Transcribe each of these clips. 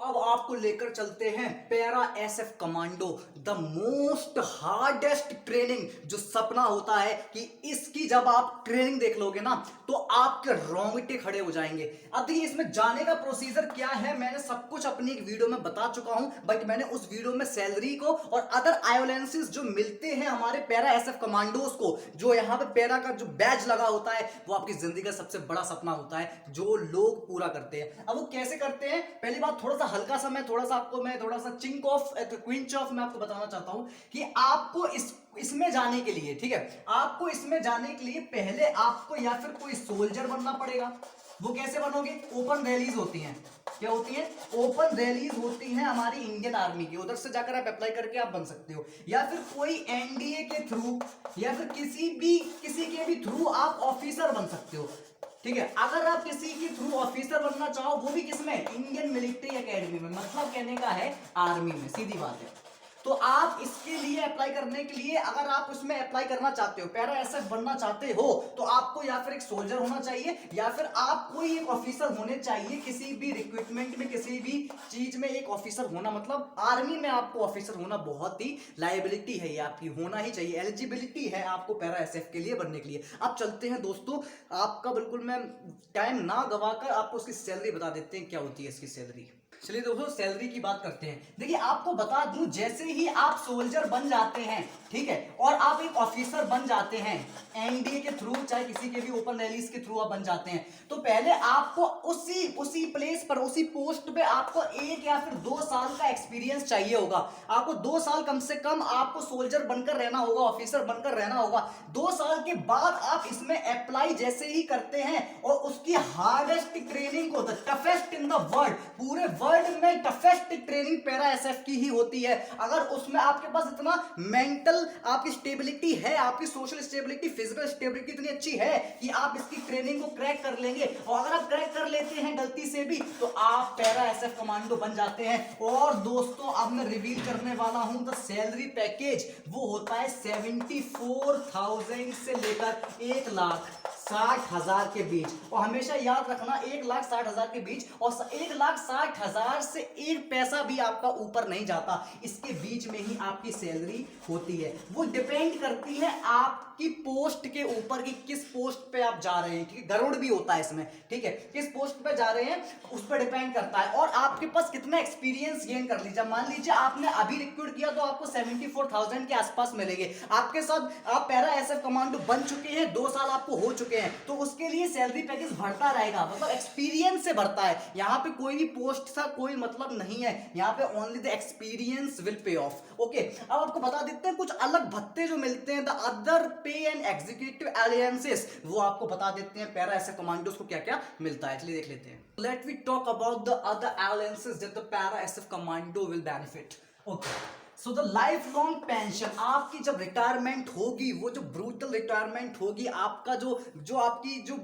अब आपको लेकर चलते हैं para SF commando, the most hardest training. जो सपना होता है कि इसकी जब आप ट्रेनिंग देख लोगे ना तो आपके रोंगटे खड़े हो जाएंगे। अब देखिए इसमें जाने का प्रोसीजर क्या है, मैंने सब कुछ अपनी एक वीडियो में बता चुका हूं, बट मैंने उस वीडियो में सैलरी को और अदर आयोलेंसेस जो मिलते हैं हमारे पैरा एसएफ कमांडोज को, जो यहाँ पे पैरा का जो बैज लगा होता है, वो आपकी जिंदगी का सबसे बड़ा सपना होता है जो लोग पूरा करते हैं। अब वो कैसे करते हैं, पहली बात थोड़ा सा हल्का सा मैं थोड़ा सा चिंक ऑफ क्विंच ऑफ मैं आपको बताना चाहता हूं कि आपको इसमें जाने के लिए, ठीक है, आपको इसमें जाने के लिए पहले आपको या फिर कोई सोल्जर बनना पड़ेगा। वो कैसे बनोगे, ओपन रैलीज होती हैं, क्या होती है, ओपन रैलीज होती हैं हमारी इंडियन आर्मी की, उधर से जाकर आप अप्लाई करके आप बन सकते हो, या फिर कोई एनडीए के थ्रू या फिर किसी के भी थ्रू आप ऑफिसर बन सकते हो। ठीक है, अगर आप किसी के थ्रू ऑफिसर बनना चाहो, वो भी किसमें, इंडियन मिलिट्री एकेडमी में, मतलब कहने का है आर्मी में, सीधी बात है। तो आप इसके लिए अप्लाई करने के लिए, अगर आप उसमें अप्लाई करना चाहते हो, पैरा एसएफ बनना चाहते हो, तो आपको या फिर एक सोल्जर होना चाहिए या फिर आप कोई एक ऑफिसर होने चाहिए। किसी भी रिक्रूटमेंट में, किसी भी चीज में एक ऑफिसर होना, मतलब आर्मी में आपको ऑफिसर होना बहुत ही लायबिलिटी है, ये आपकी होना ही चाहिए, एलिजिबिलिटी है आपको पैरा एसएफ के लिए बनने के लिए। अब चलते हैं दोस्तों, आपका बिल्कुल मैं टाइम ना गवाकर आपको उसकी सैलरी बता देते हैं, क्या होती है इसकी सैलरी। चलिए दोस्तों सैलरी की बात करते हैं। देखिए आपको बता दूं, जैसे ही आप सोल्जर बन जाते हैं, ठीक है, और आप एक ऑफिसर बन जाते हैं एनडीए के थ्रू, चाहे किसी के भी ओपन रैलीज के थ्रू आप बन जाते हैं, तो पहले आपको उसी प्लेस पर, उसी पोस्ट पे आपको 1 या फिर 2 साल का एक्सपीरियंस चाहिए होगा। आपको 2 साल कम से कम आपको सोल्जर बनकर रहना होगा, ऑफिसर बनकर रहना होगा। 2 साल के बाद आप इसमें अप्लाई जैसे ही करते हैं और उसकी हार्डेस्ट ट्रेनिंग को, the toughest in the world, पूरे वर्ल्ड में टफेस्ट ट्रेनिंग पैरा एसएफ की ही होती है। अगर उसमें आपके पास इतना मेंटल आपकी स्टेबिलिटी है, आपकी सोशल स्टेबिलिटी, फिजिकल स्टेबिलिटी इतनी अच्छी है कि आप इसकी ट्रेनिंग को क्रैक कर लेंगे, और अगर आप क्रैक कर लेते हैं गलती से भी तो आप पैरा एसएफ कमांडो बन जाते हैं। और दोस्तों अब मैं रिवील करने वाला हूं द सैलरी पैकेज, वो होता है 74,000 से लेकर 1,60,000 के बीच। और हमेशा याद रखना 1,60,000 के बीच, और 1,60,000 से 1 पैसा भी आपका ऊपर नहीं जाता, इसके बीच में ही आपकी सैलरी होती है। वो डिपेंड करती है आपकी पोस्ट के ऊपर कि किस पोस्ट पे आप जा रहे हैं, ठीक है, गरुड़ भी होता है इसमें, ठीक है, किस पोस्ट पे जा रहे हैं उस पर डिपेंड करता है, और आपके पास कितना एक्सपीरियंस गेन कर लीजिए। मान लीजिए आपने अभी रिक्रूट किया तो आपको 74,000 के आसपास मिलेंगे। आपके साथ आप पैरा एसएफ कमांडो बन चुके हैं, 2 साल आपको हो चुके हैं, तो उसके लिए सैलरी पैकेज बढ़ता रहेगा, मतलब एक्सपीरियंस से बढ़ता है। यहाँ पे कोई भी पोस्ट का कोई मतलब नहीं है, यहाँ पे only the experience will pay of. Okay, अब आपको बता देते हैं कुछ अलग भत्ते जो मिलते हैं, द अदर पे एंड एग्जीक्यूटिव अलायंसेस, वो आपको बता देते हैं पैरा एसएफ कमांडोज को क्या क्या मिलता है। चलिए देख लेते हैं। Let we talk about the other alliances that the para SF commando will benefit. Okay, so the life long pension, आपकी जब रिटायरमेंट होगी, वो जो ब्रूटल रिटायरमेंट होगी, आपका जो आपकी जो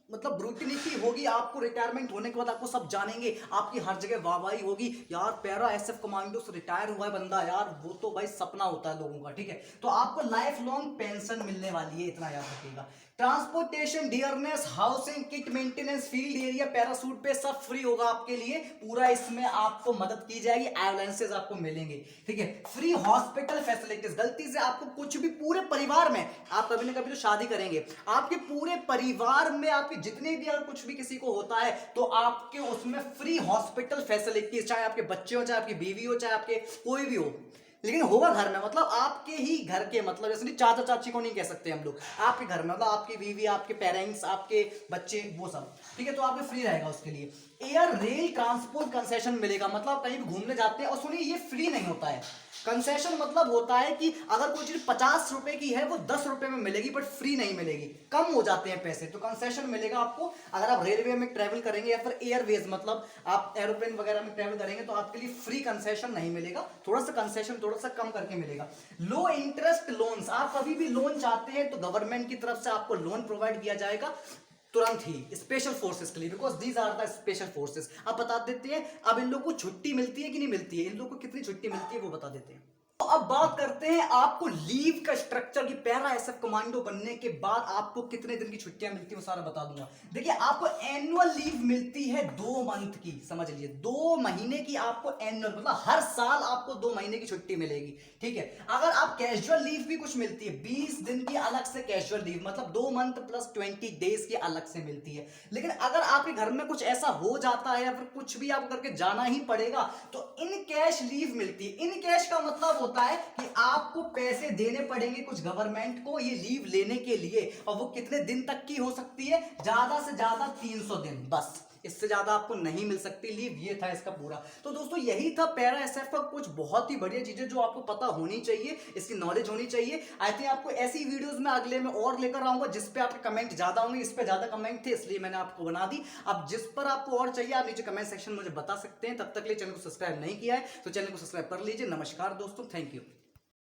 मतलब ब्रूटिलिटी होगी, आपको रिटायरमेंट होने के बाद आपको सब जानेंगे, आपकी हर जगह वाहवाही होगी, यार पैरा एसएफ कमांडो से रिटायर हुआ है बंदा, यार वो तो भाई सपना होता है लोगों का, ठीक है। तो आपको लाइफ लॉन्ग पेंशन मिलने वाली है, इतना याद रखिएगा। Transportation, dearness, housing, kit maintenance, field area, parachute पे सब फ्री होगा आपके लिए, पूरा इसमें आपको मदद की जाएगी, अलायंसेस आपको मिलेंगे, ठीक है। फ्री हॉस्पिटल फैसिलिटीज, गलती से आपको कुछ भी, पूरे परिवार में, आप कभी ना कभी तो शादी करेंगे, आपके पूरे परिवार में आपके जितने भी अगर कुछ भी किसी को होता है तो आपके उसमें फ्री हॉस्पिटल फैसिलिटीज, चाहे आपके बच्चे हो, चाहे आपकी बीवी हो, चाहे आपके कोई भी हो, लेकिन होगा घर में, मतलब आपके ही घर के, मतलब जैसे नहीं चाचा चाची को नहीं कह सकते हम लोग, आपके घर में, मतलब आपकी बीवी, आपके पेरेंट्स, आपके बच्चे, वो सब, ठीक है, तो आपको फ्री रहेगा उसके लिए। एयर रेल ट्रांसपोर्ट कंसेशन मिलेगा, मतलब कहीं भी घूमने जाते हैं, और सुनिए ये फ्री नहीं होता है, कंसेशन मतलब होता है कि अगर कोई चीज 50 रुपए की है वो 10 रुपए में मिलेगी, बट फ्री नहीं मिलेगी, कम हो जाते हैं पैसे, तो कंसेशन मिलेगा आपको। अगर आप रेलवे में ट्रेवल करेंगे या फिर एयरवेज, मतलब आप एरोप्लेन वगैरह में ट्रेवल करेंगे, तो आपके लिए फ्री कंसेशन नहीं मिलेगा, थोड़ा सा कंसेशन थोड़ा सा कम करके मिलेगा। लो इंटरेस्ट लोन्स, आप कभी भी लोन चाहते हैं तो गवर्नमेंट की तरफ से आपको लोन प्रोवाइड किया जाएगा तुरंत ही, स्पेशल फोर्सेस के लिए, because these are the special forces. अब बता देते हैं अब इन लोगों को छुट्टी मिलती है कि नहीं मिलती है, इन लोगों को कितनी छुट्टी मिलती है वो बता देते हैं। तो अब बात करते हैं आपको लीव का स्ट्रक्चर की पैरा एसएफ कमांडो बनने के बाद आपको कितने दिन की छुट्टियां मिलती है वो सारा बता दूंगा। देखिए आपको एनुअल लीव मिलती है 2 मंथ की, समझ लीजिए 2 महीने की आपको एनुअल, मतलब हर साल आपको 2 महीने की छुट्टी मिलेगी। ठीक है, अगर आप कैजुअल लीव भी कुछ मिलती है 20 दिन की अलग से कैजुअल लीव, मतलब 2 मंथ प्लस 20 डेज की अलग से मिलती है। लेकिन अगर आपके घर में कुछ ऐसा हो जाता है या फिर कुछ भी आप करके जाना ही पड़ेगा तो इन कैश लीव मिलती है। इन कैश का मतलब होता है कि आपको पैसे देने पड़ेंगे कुछ गवर्नमेंट को ये लीव लेने के लिए, और वो कितने दिन तक की हो सकती है, ज्यादा से ज्यादा 300 दिन, बस इससे ज्यादा आपको नहीं मिल सकती लीव। ये था इसका पूरा। तो दोस्तों यही था पैरा एसएफ का कुछ बहुत ही बढ़िया चीजें जो आपको पता होनी चाहिए, इसकी नॉलेज होनी चाहिए। आई थिंक आपको ऐसी वीडियोस में अगले में और लेकर आऊंगा जिस पे आपके कमेंट ज्यादा होंगे, इस पे ज्यादा कमेंट थे इसलिए मैंने आपको बना दी। अब जिस पर आपको और चाहिए आप नीचे कमेंट सेक्शन में मुझे बता सकते हैं। तब तक के लिए चैनल को सब्सक्राइब नहीं किया है तो चैनल को सब्सक्राइब कर लीजिए। नमस्कार दोस्तों, थैंक यू।